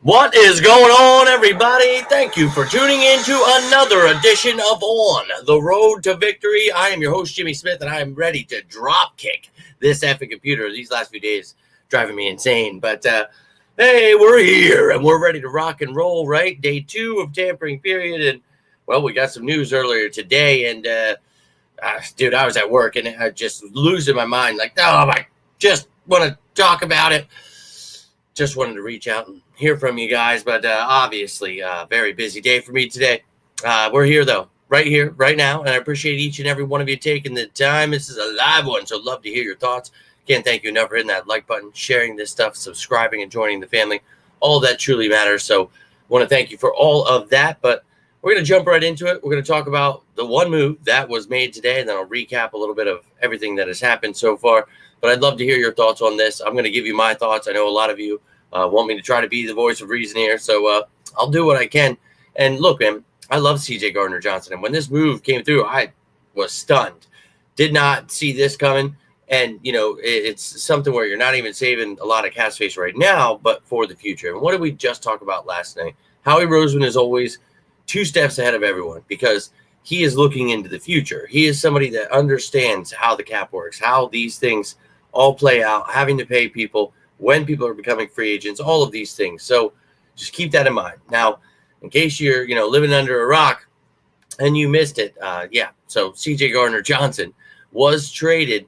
What is going on, everybody? Thank you for tuning in to another edition of On the Road to Victory. I am your host, Jimmy Smith, and I am ready to drop kick this effing computer. These last few days driving me insane, but hey, we're here and we're ready to rock and roll, right? Day 2 of tampering period, and well, we got some news earlier today, and dude, I was at work and I just losing my mind, like, oh, I just want to talk about it. Just wanted to reach out and hear from you guys, but obviously a very busy day for me today. We're here, though, right here, right now, and I appreciate each and every one of you taking the time. This is a live one, so love to hear your thoughts. Can't thank you enough for hitting that like button, sharing this stuff, subscribing, and joining the family. All that truly matters, so want to thank you for all of that, but we're going to jump right into it. We're going to talk about the one move that was made today, and then I'll recap a little bit of everything that has happened so far. But I'd love to hear your thoughts on this. I'm going to give you my thoughts. I know a lot of you want me to try to be the voice of reason here, so I'll do what I can. And look, man, I love CJ Gardner-Johnson, and when this move came through, I was stunned. Did not see this coming, and, you know, it's something where you're not even saving a lot of cap space right now, but for the future. And what did we just talk about last night? Howie Roseman is always 2 steps ahead of everyone because he is looking into the future. He is somebody that understands how the cap works, how these things all play out, having to pay people, when people are becoming free agents, all of these things. So just keep that in mind. Now, in case you're, living under a rock and you missed it, so CJ Gardner-Johnson was traded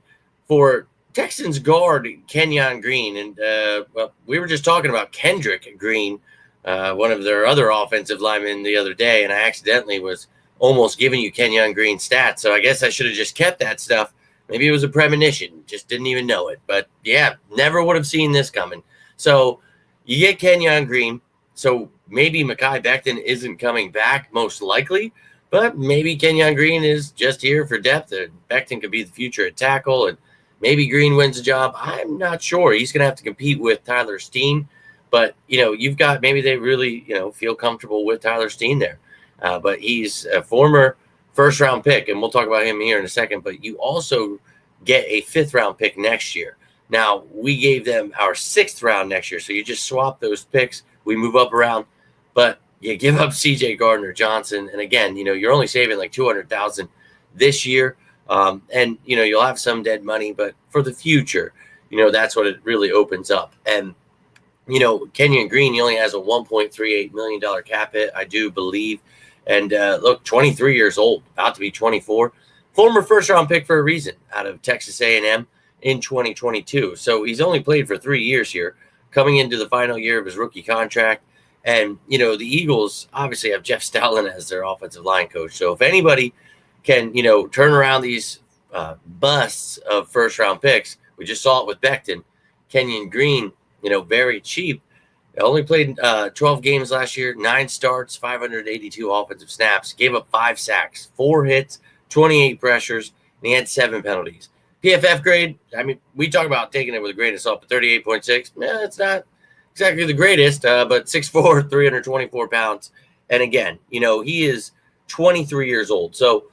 for Texans guard Kenyon Green. And, we were just talking about Kendrick Green, one of their other offensive linemen the other day, and I accidentally was almost giving you Kenyon Green stats. So I guess I should have just kept that stuff. Maybe it was a premonition, just didn't even know it. But yeah, never would have seen this coming. So you get Kenyon Green. So maybe Mekhi Becton isn't coming back, most likely. But maybe Kenyon Green is just here for depth. And Becton could be the future at tackle. And maybe Green wins the job. I'm not sure. He's going to have to compete with Tyler Steen. But, you've got maybe they really, feel comfortable with Tyler Steen there. But he's a former first-round pick, and we'll talk about him here in a second, but you also get a 5th-round pick next year. Now, we gave them our 6th round next year, so you just swap those picks. We move up around, but you give up CJ Gardner-Johnson, and again, you're only saving like $200,000 this year, and, you'll have some dead money, but for the future, that's what it really opens up. And, Kenyon Green, he only has a $1.38 million cap hit, I do believe. And look, 23 years old, about to be 24. Former first-round pick for a reason out of Texas A&M in 2022. So he's only played for 3 years here, coming into the final year of his rookie contract. And, the Eagles obviously have Jeff Stoutland as their offensive line coach. So if anybody can, turn around these busts of first-round picks, we just saw it with Becton, Kenyon Green, very cheap. Only played 12 games last year, 9 starts, 582 offensive snaps, gave up 5 sacks, 4 hits, 28 pressures, and he had 7 penalties. PFF grade, I mean, we talk about taking it with a grain of salt, but 38.6, it's not exactly the greatest, but 6'4", 324 pounds. And again, he is 23 years old. So,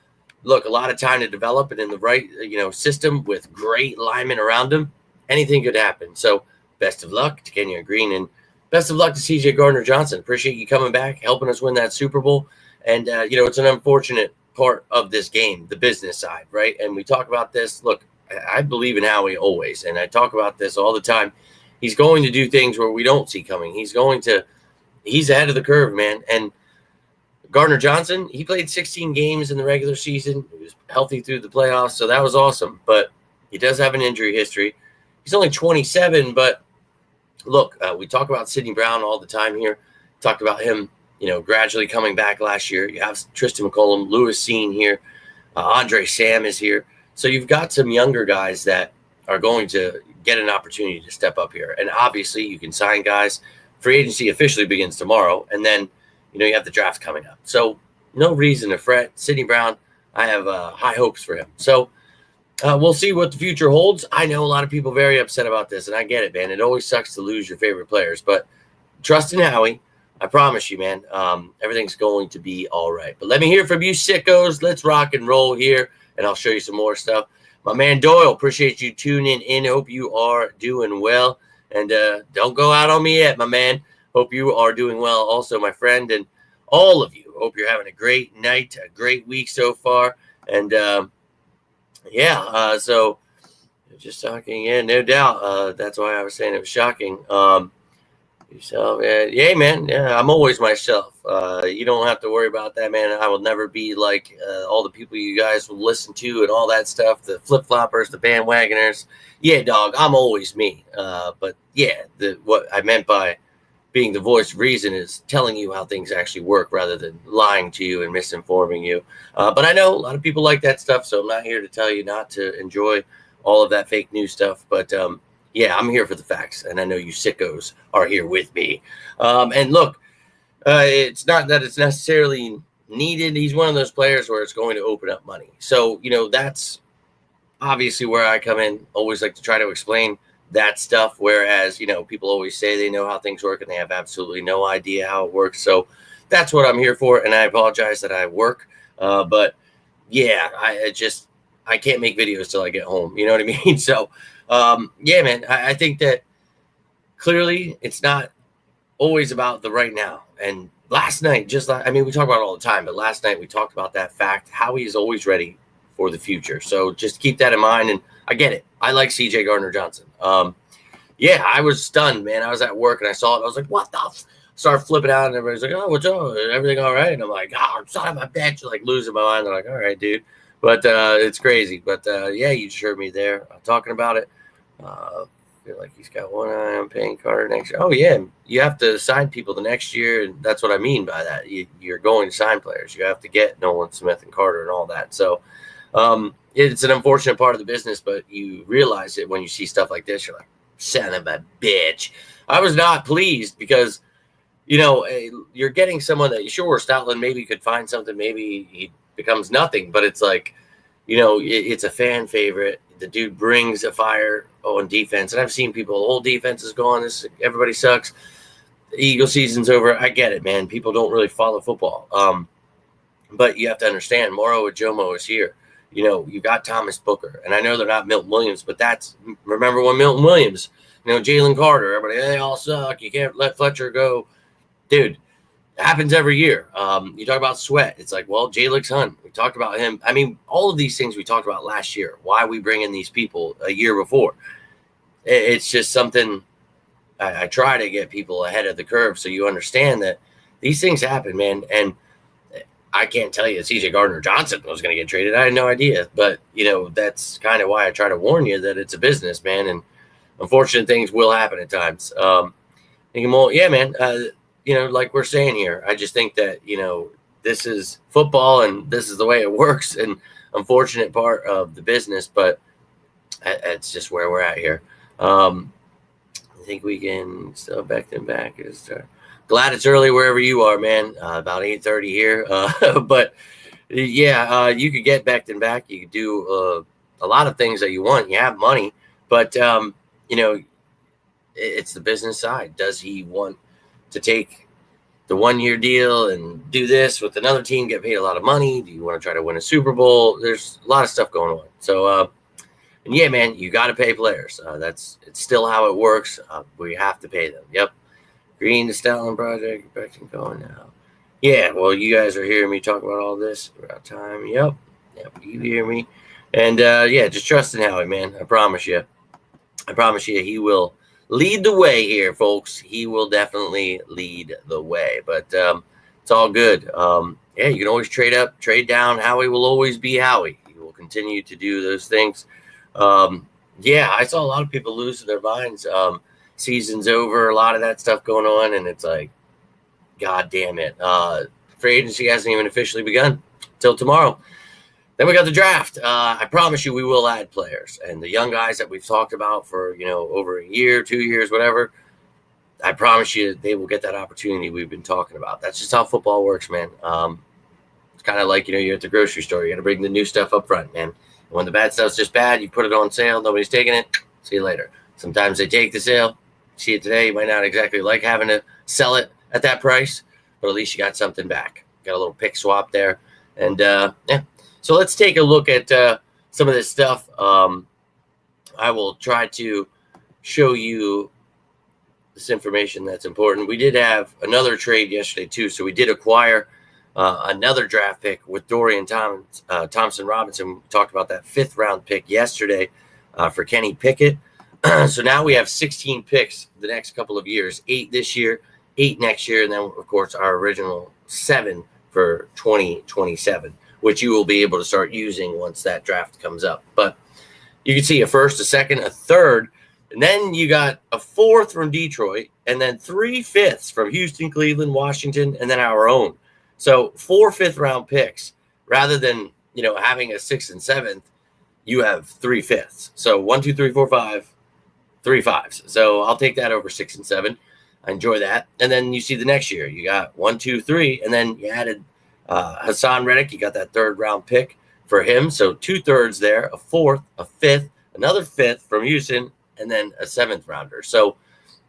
look, a lot of time to develop, and in the right, system with great linemen around him, anything could happen. So, best of luck to Kenyon Green, and best of luck to CJ Gardner-Johnson. Appreciate you coming back, helping us win that Super Bowl. And, it's an unfortunate part of this game, the business side, right? And we talk about this. Look, I believe in Howie always, and I talk about this all the time. He's going to do things where we don't see coming. He's ahead of the curve, man. And Gardner-Johnson, he played 16 games in the regular season. He was healthy through the playoffs, so that was awesome. But he does have an injury history. He's only 27, but look, we talk about Sidney Brown all the time here. Talked about him, gradually coming back last year. You have Tristan McCollum, Lewis Seen here. Andre Sam is here. So you've got some younger guys that are going to get an opportunity to step up here. And obviously you can sign guys. Free agency officially begins tomorrow. And then, you have the draft coming up. So no reason to fret. Sidney Brown, I have high hopes for him. So we'll see what the future holds. I know a lot of people very upset about this, and I get it, man. It always sucks to lose your favorite players, but trust in Howie. I promise you, man, everything's going to be all right. But let me hear from you sickos. Let's rock and roll here, and I'll show you some more stuff. My man Doyle, appreciate you tuning in. Hope you are doing well. And don't go out on me yet, my man. Hope you are doing well also, my friend, and all of you. Hope you're having a great night, a great week so far. And so just talking, no doubt. That's why I was saying it was shocking. Yourself, yeah, man. Yeah, I'm always myself. You don't have to worry about that, man. I will never be like all the people you guys will listen to and all that stuff. The flip floppers, the bandwagoners. Yeah, dog. I'm always me. But yeah, what I meant by being the voice of reason is telling you how things actually work rather than lying to you and misinforming you. But I know a lot of people like that stuff, so I'm not here to tell you not to enjoy all of that fake news stuff. But yeah, I'm here for the facts, and I know you sickos are here with me. And look, it's not that it's necessarily needed. He's one of those players where it's going to open up money. So, that's obviously where I come in. Always like to try to explain that stuff. Whereas, people always say they know how things work and they have absolutely no idea how it works. So that's what I'm here for. And I apologize that I work. But yeah, I can't make videos till I get home. You know what I mean? So, yeah, man, I think that clearly it's not always about the right now. And last night, we talk about it all the time, but last night we talked about that fact, how he is always ready for the future. So just keep that in mind. And I get it. I like CJ Gardner-Johnson. Yeah, I was stunned, man. I was at work and I saw it. I was like, what the Started flipping out and everybody's like, oh, what's up? Everything all right? And I'm like, oh, son of a bitch. Like losing my mind. They're like, all right, dude. But it's crazy. But yeah, you just heard me there talking about it. Feel like he's got one eye on paying Carter next year. Oh yeah, you have to sign people the next year, and that's what I mean by that. You're going to sign players. You have to get Nolan Smith and Carter and all that. So it's an unfortunate part of the business, but you realize it when you see stuff like this. You're like, son of a bitch. I was not pleased because you're getting someone that sure Stoutland maybe could find something. Maybe he becomes nothing, but it's like, it's a fan favorite. The dude brings a fire on defense. And I've seen people, the whole defense is gone. Everybody sucks. The Eagle season's over. I get it, man. People don't really follow football. But you have to understand, Moro Ajomo is here. You got Thomas Booker. And I know they're not Milton Williams, but remember when Milton Williams, Jalen Carter, everybody, they all suck. You can't let Fletcher go. Dude, it happens every year. You talk about Sweat. It's like, well, Jalix Hunt, we talked about him. I mean, all of these things we talked about last year. Why we bring in these people a year before? It's just something I try to get people ahead of the curve so you understand that these things happen, man. And I can't tell you that CJ Gardner-Johnson was going to get traded. I had no idea. But, that's kind of why I try to warn you that it's a business, man. And unfortunate things will happen at times. Yeah, man. Like we're saying here, I just think that, this is football and this is the way it works, and unfortunate part of the business, but it's just where we're at here. I think we can still back them back. Glad it's early wherever you are, man. About 8:30 here. But yeah, you could get back and back. You could do a lot of things that you want. You have money, but it's the business side. Does he want to take the 1-year deal and do this with another team, get paid a lot of money? Do you want to try to win a Super Bowl? There's a lot of stuff going on. So, and yeah, man, you got to pay players. It's still how it works. We have to pay them. Yep. Green, the Stoutland Project, back and going now. Yeah, well, you guys are hearing me talk about all this. We're out of time. Yep, you hear me. And yeah, just trust in Howie, man. I promise you, he will lead the way here, folks. He will definitely lead the way. But it's all good. Yeah, you can always trade up, trade down. Howie will always be Howie. He will continue to do those things. Yeah, I saw a lot of people losing their minds. Season's over, a lot of that stuff going on, and it's like, God damn it. Free agency hasn't even officially begun till tomorrow. Then we got the draft. I promise you we will add players. And the young guys that we've talked about for, over a year, 2 years, whatever, I promise you they will get that opportunity we've been talking about. That's just how football works, man. It's kind of like, you're at the grocery store. You got to bring the new stuff up front, man. And when the bad stuff's just bad, you put it on sale. Nobody's taking it. See you later. Sometimes they take the sale. See it today. You might not exactly like having to sell it at that price, but at least you got something back. Got a little pick swap there. And, yeah. So let's take a look at some of this stuff. I will try to show you this information that's important. We did have another trade yesterday too, so we did acquire another draft pick with Dorian Thompson Robinson. We talked about that 5th round pick yesterday for Kenny Pickett. So now we have 16 picks the next couple of years, 8 this year, 8 next year, and then of course our original 7 for 2027, which you will be able to start using once that draft comes up. But you can see a 1st, a 2nd, a 3rd, and then you got a 4th from Detroit, and then 3 5ths from Houston, Cleveland, Washington, and then our own. So 4 5th round picks rather than, having a 6th and 7th, you have 3 5ths. So 1, 2, 3, 4, 5, 3 5s. So I'll take that over 6 and 7. I enjoy that. And then you see the next year, you got 1, 2, 3, and then you added Hassan Reddick. You got that 3rd round pick for him. So 2 thirds there, a 4th, a 5th, another 5th from Houston, and then a 7th rounder. So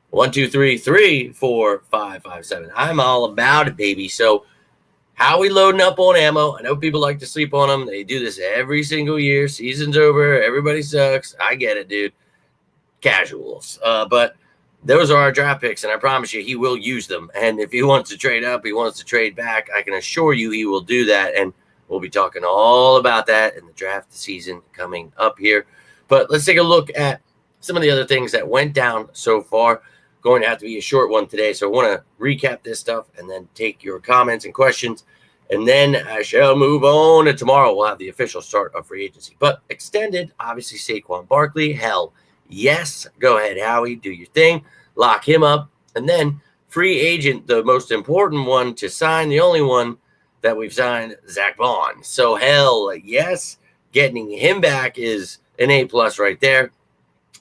1, 2, 3, 3, 4, 5, 5, 7. I'm all about it, baby. So how we loading up on ammo? I know people like to sleep on them. They do this every single year. Season's over. Everybody sucks. I get it, dude. Casuals. But those are our draft picks, and I promise you he will use them. And if he wants to trade up, he wants to trade back, I can assure you he will do that. And we'll be talking all about that in the draft season coming up here. But let's take a look at some of the other things that went down so far. Going to have to be a short one today, so I want to recap this stuff and then take your comments and questions, and then I shall move on. And tomorrow we'll have the official start of free agency, but extended, obviously Saquon Barkley. Hell yes, go ahead, Howie, do your thing, lock him up, and then free agent, the most important one to sign, the only one that we've signed, Zach Bond. So hell yes, getting him back is an A+ right there.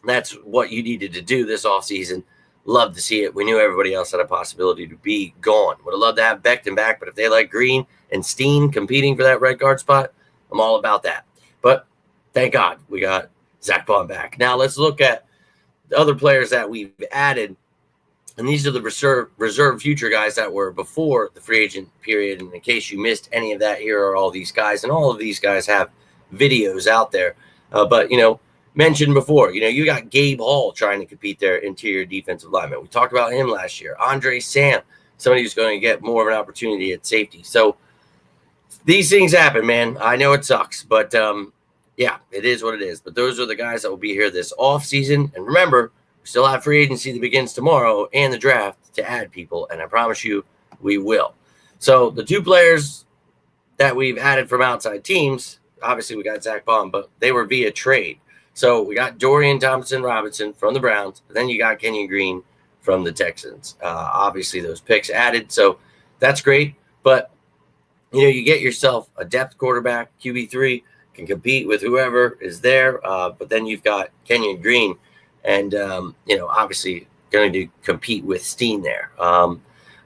That's what you needed to do this offseason. Love to see it. We knew everybody else had a possibility to be gone. Would have loved to have Becton back, but if they like Green and Steen competing for that right guard spot, I'm all about that. But thank God we got Zach Bond back. Now let's look at the other players that we've added. And these are the reserve future guys that were before the free agent period. And in case you missed any of that, here are all these guys. And all of these guys have videos out there. But, mentioned before, you got Gabe Hall trying to compete there, interior defensive lineman. We talked about him last year. Andre Sam, somebody who's going to get more of an opportunity at safety. So these things happen, man. I know it sucks, but yeah, it is what it is. But those are the guys that will be here this offseason. And remember, we still have free agency that begins tomorrow and the draft to add people, and I promise you we will. So the 2 players that we've added from outside teams, obviously we got Zach Bond, but they were via trade. So we got Dorian Thompson Robinson from the Browns, and then you got Kenyon Green from the Texans. Obviously, those picks added, so that's great. But, you get yourself a depth quarterback, QB3, can compete with whoever is there. But then you've got Kenyon Green, and, obviously going to compete with Steen there.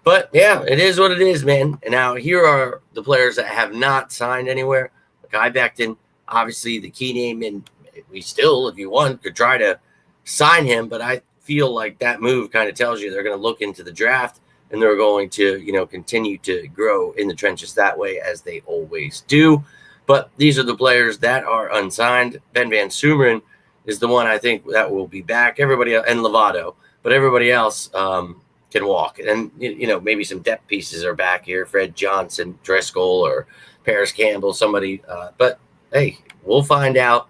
But, yeah, it is what it is, man. And now here are the players that have not signed anywhere. Guy Becton, obviously the key name, and we still, if you want, could try to sign him, but I feel like that move kind of tells you they're going to look into the draft and they're going to, continue to grow in the trenches that way, as they always do. But these are the players that are unsigned. Ben Van Sumeren is the one I think that will be back. Everybody else, and Lovato, but everybody else can walk. And, maybe some depth pieces are back here. Fred Johnson, Driscoll, or Paris Campbell, somebody. But, hey, we'll find out.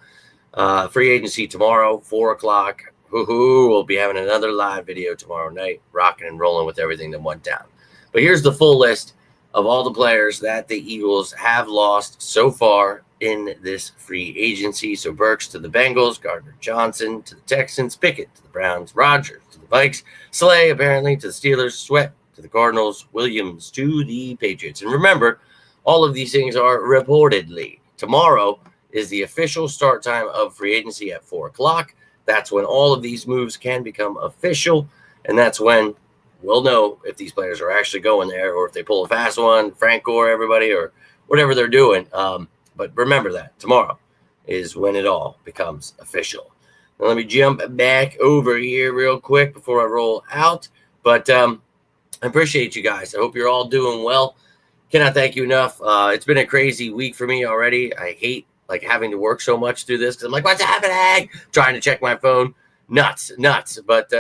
Free agency tomorrow, 4:00. We'll be having another live video tomorrow night, rocking and rolling with everything that went down. But here's the full list of all the players that the Eagles have lost so far in this free agency. So Burks to the Bengals, Gardner-Johnson to the Texans, Pickett to the Browns, Rodgers to the Vikes, Slay apparently to the Steelers, Sweat to the Cardinals, Williams to the Patriots. And remember, all of these things are reportedly. Tomorrow is the official start time of free agency at 4:00. That's when all of these moves can become official, and that's when we'll know if these players are actually going there or if they pull a fast one, Frank Gore, everybody, or whatever they're doing. But remember that tomorrow is when it all becomes official. Now let me jump back over here real quick before I roll out. But I appreciate you guys. I hope you're all doing well. Cannot thank you enough. It's been a crazy week for me already. I hate having to work so much through this, because I'm like, what's happening? Trying to check my phone. Nuts. But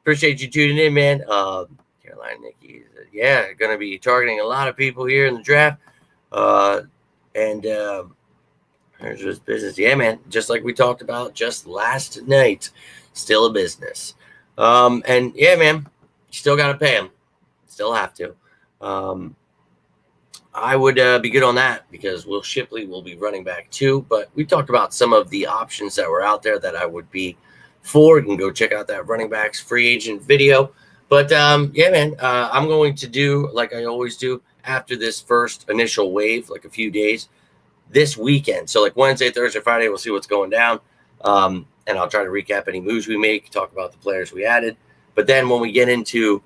appreciate you tuning in, man. Carolina Nikki, going to be targeting a lot of people here in the draft. There's just business. Yeah, man. Just like we talked about just last night, still a business. And yeah, man, you still got to pay them. Still have to. I would be good on that because Will Shipley will be running back too. But we talked about some of the options that were out there that I would be for. You can go check out that running backs free agent video. But yeah, man, I'm going to do like I always do after this first initial wave, like a few days this weekend. So like Wednesday, Thursday, Friday, we'll see what's going down. And I'll try to recap any moves we make, talk about the players we added. But then when we get into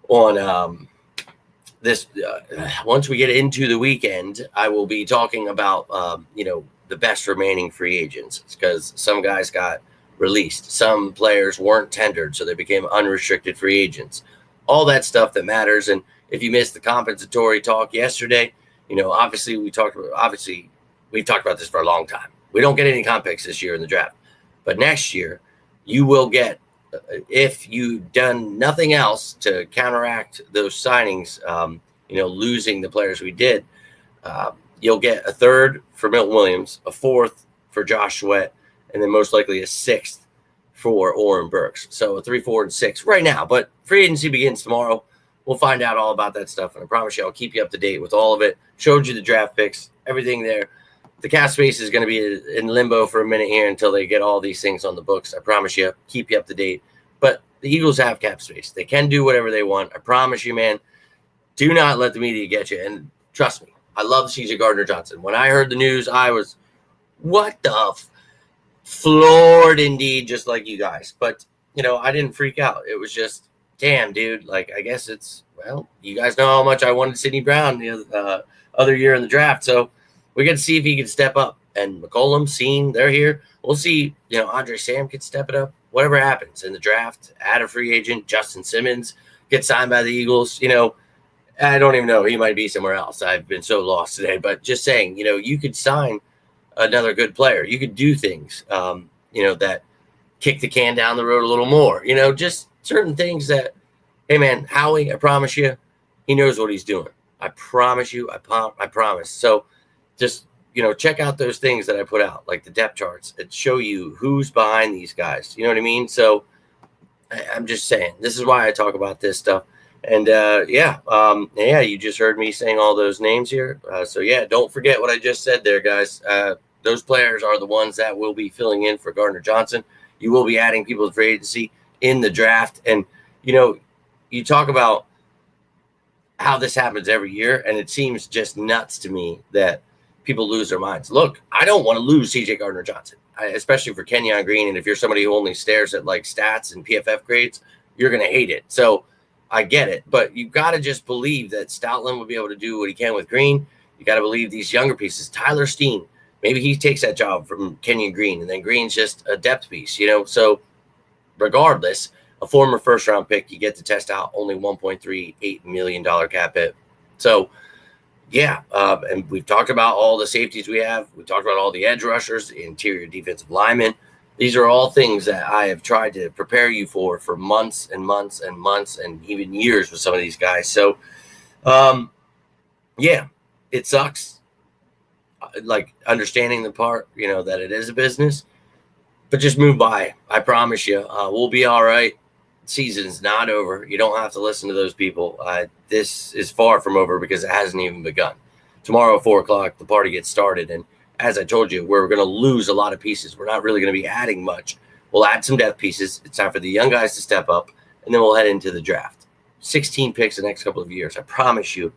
on once we get into the weekend, I will be talking about, the best remaining free agents because some guys got released. Some players weren't tendered, so they became unrestricted free agents. All that stuff that matters. And if you missed the compensatory talk yesterday, obviously we've talked about this for a long time. We don't get any comp picks this year in the draft, but next year you will get, if you've done nothing else to counteract those signings, losing the players we did, you'll get a third for Milton Williams, a fourth for Josh Sweat, and then most likely a sixth for Oren Burks. So a 3, 4, and 6 right now, but free agency begins tomorrow. We'll find out all about that stuff, and I promise you I'll keep you up to date with all of it. Showed you the draft picks, everything there. The cap space is going to be in limbo for a minute here until they get all these things on the books. I promise you, keep you up to date. But the Eagles have cap space. They can do whatever they want. I promise you, man. Do not let the media get you. And trust me, I love CJ Gardner-Johnson. When I heard the news, I was, what the floored indeed, just like you guys. But, I didn't freak out. It was just, damn, dude. Like, I guess you guys know how much I wanted Sidney Brown the other year in the draft. So we got to see if he can step up. And McCollum, Seen, they're here. We'll see, Andre Sam could step it up. Whatever happens in the draft, add a free agent, Justin Simmons gets signed by the Eagles. I don't even know. He might be somewhere else. I've been so lost today. But just saying, you could sign another good player. You could do things, that kick the can down the road a little more. Just certain things that, hey, man, Howie, I promise you, he knows what he's doing. I promise you. I promise. So just, check out those things that I put out, like the depth charts that show you who's behind these guys. You know what I mean? So I'm just saying, this is why I talk about this stuff. And you just heard me saying all those names here. Don't forget what I just said there, guys. Those players are the ones that will be filling in for Gardner-Johnson. You will be adding people to free agency in the draft. And, you talk about how this happens every year, and it seems just nuts to me that people lose their minds. Look, I don't want to lose CJ Gardner-Johnson, especially for Kenyon Green. And if you're somebody who only stares at like stats and PFF grades, you're going to hate it. So I get it, but you got to just believe that Stoutland will be able to do what he can with Green. You got to believe these younger pieces. Tyler Steen, maybe he takes that job from Kenyon Green, and then Green's just a depth piece, So regardless, a former first-round pick, you get to test out only $1.38 million cap hit. So, and we've talked about all the safeties we have. We talked about all the edge rushers, the interior defensive linemen. These are all things that I have tried to prepare you for months and months and months and even years with some of these guys. So, it sucks. Like understanding the part, that it is a business, but just move by. I promise you, we'll be all right. Season's not over. You don't have to listen to those people. This is far from over because it hasn't even begun. Tomorrow at 4:00, the party gets started. And as I told you, we're going to lose a lot of pieces. We're not really going to be adding much. We'll add some depth pieces. It's time for the young guys to step up, and then we'll head into the draft. 16 picks the next couple of years. I promise you,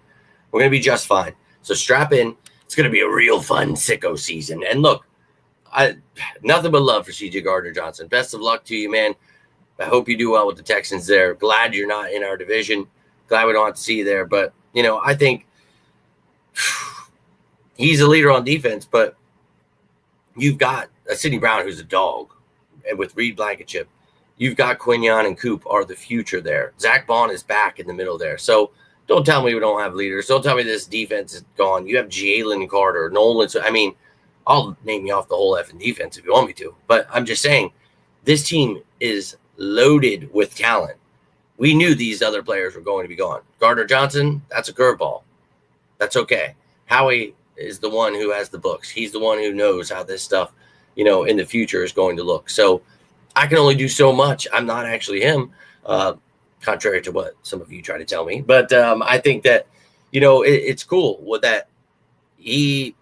we're going to be just fine. So strap in. It's going to be a real fun sicko season. And look, nothing but love for CJ Gardner-Johnson. Best of luck to you, man. I hope you do well with the Texans there. Glad you're not in our division. Glad we don't have to see you there. But, I think he's a leader on defense, but you've got a Sidney Brown who's a dog. And with Reed Blankenship, you've got Quinyon and Coop are the future there. Zach Bond is back in the middle there. So don't tell me we don't have leaders. Don't tell me this defense is gone. You have Jalen Carter, Nolan. So, I'll name you off the whole effing defense if you want me to. But I'm just saying, this team is loaded with talent. We knew these other players were going to be gone. Gardner-Johnson, that's a curveball. That's okay. Howie is the one who has the books. He's the one who knows how this stuff, in the future is going to look. So I can only do so much. I'm not actually him, contrary to what some of you try to tell me. But I think that, it's cool with that he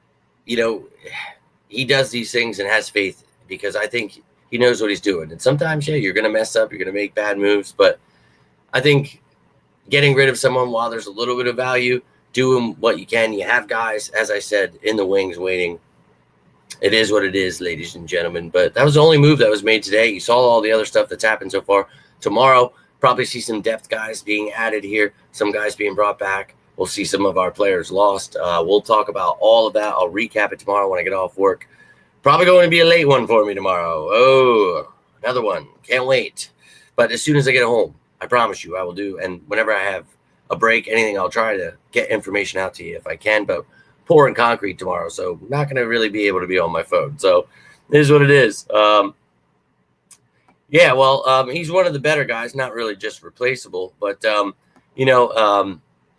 does these things and has faith, because I think he knows what he's doing. And sometimes, you're going to mess up. You're going to make bad moves. But I think getting rid of someone while there's a little bit of value, doing what you can. You have guys, as I said, in the wings waiting. It is what it is, ladies and gentlemen. But that was the only move that was made today. You saw all the other stuff that's happened so far. Tomorrow, probably see some depth guys being added here, some guys being brought back. We'll see some of our players lost. We'll talk about all of that. I'll recap it tomorrow when I get off work. Probably going to be a late one for me tomorrow. Oh, another one. Can't wait. But as soon as I get home, I promise you I will do. And whenever I have a break, anything, I'll try to get information out to you if I can. But pouring concrete tomorrow, so I'm not going to really be able to be on my phone. So it is what it is. He's one of the better guys, not really just replaceable, but,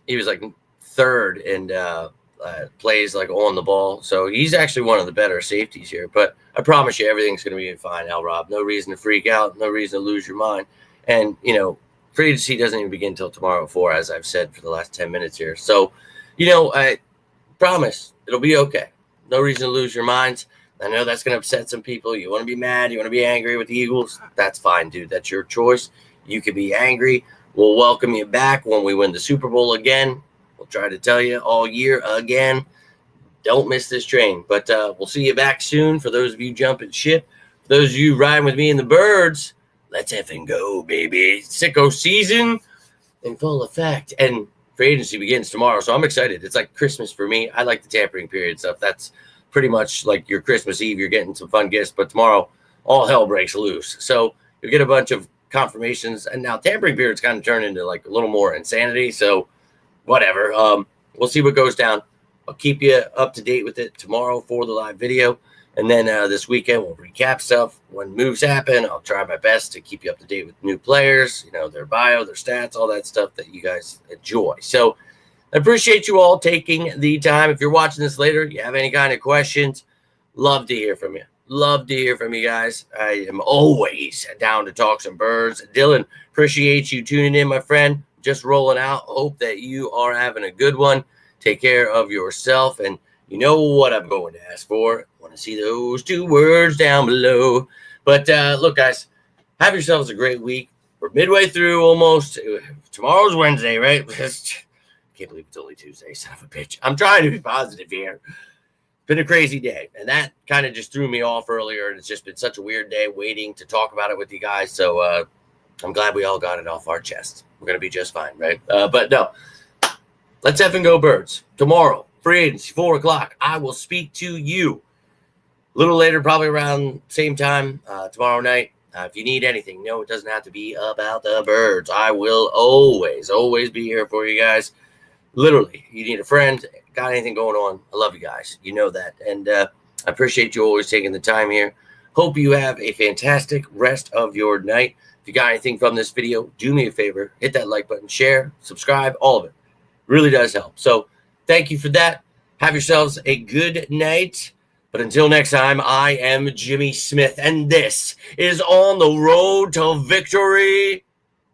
he was like third and plays like on the ball. So he's actually one of the better safeties here. But I promise you, everything's going to be fine, Al Rob. No reason to freak out. No reason to lose your mind. And, free agency doesn't even begin until tomorrow at 4, as I've said for the last 10 minutes here. So, I promise it'll be okay. No reason to lose your minds. I know that's going to upset some people. You want to be mad. You want to be angry with the Eagles. That's fine, dude. That's your choice. You can be angry. We'll welcome you back when we win the Super Bowl again. We'll try to tell you all year again. Don't miss this train. But we'll see you back soon. For those of you jumping ship, for those of you riding with me in the birds, let's effing go, baby. Sicko season in full effect. And free agency begins tomorrow, so I'm excited. It's like Christmas for me. I like the tampering period stuff. That's pretty much like your Christmas Eve. You're getting some fun gifts, but tomorrow all hell breaks loose. So you'll get a bunch of confirmations, and now tampering period's kind of turned into like a little more insanity. So whatever. We'll see what goes down. I'll keep you up to date with it tomorrow for the live video. And then this weekend, we'll recap stuff. When moves happen, I'll try my best to keep you up to date with new players, their bio, their stats, all that stuff that you guys enjoy. So I appreciate you all taking the time. If you're watching this later, you have any kind of questions, love to hear from you. Love to hear from you guys. I am always down to talk some birds. Dylan, appreciate you tuning in, my friend. Just rolling out. Hope that you are having a good one. Take care of yourself. And you know what I'm going to ask for. I want to see those 2 words down below. But look, guys, have yourselves a great week. We're midway through almost. Tomorrow's Wednesday, right? I can't believe it's only Tuesday, son of a bitch. I'm trying to be positive here. Been a crazy day, and that kind of just threw me off earlier, and it's just been such a weird day waiting to talk about it with you guys. So I'm glad we all got it off our chest. We're going to be just fine, right? But no, let's effing go birds. Tomorrow, free agency, 4 o'clock. I will speak to you a little later, probably around same time tomorrow night. If you need anything, no, it doesn't have to be about the birds. I will always be here for you guys. Literally, you need a friend, got anything going on, I love you guys. You know that. And I appreciate you always taking the time here. Hope you have a fantastic rest of your night. If you got anything from this video, do me a favor. Hit that like button, share, subscribe, all of it. Really does help. So thank you for that. Have yourselves a good night. But until next time, I am Jimmy Smith, and this is On the Road to Victory.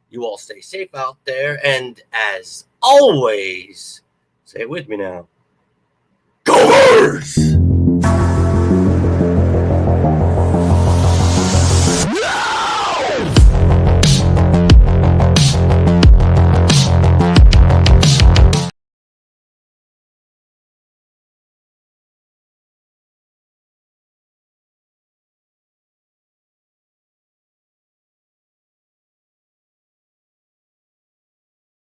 You all stay safe out there, and as always, say it with me now. Go Birds!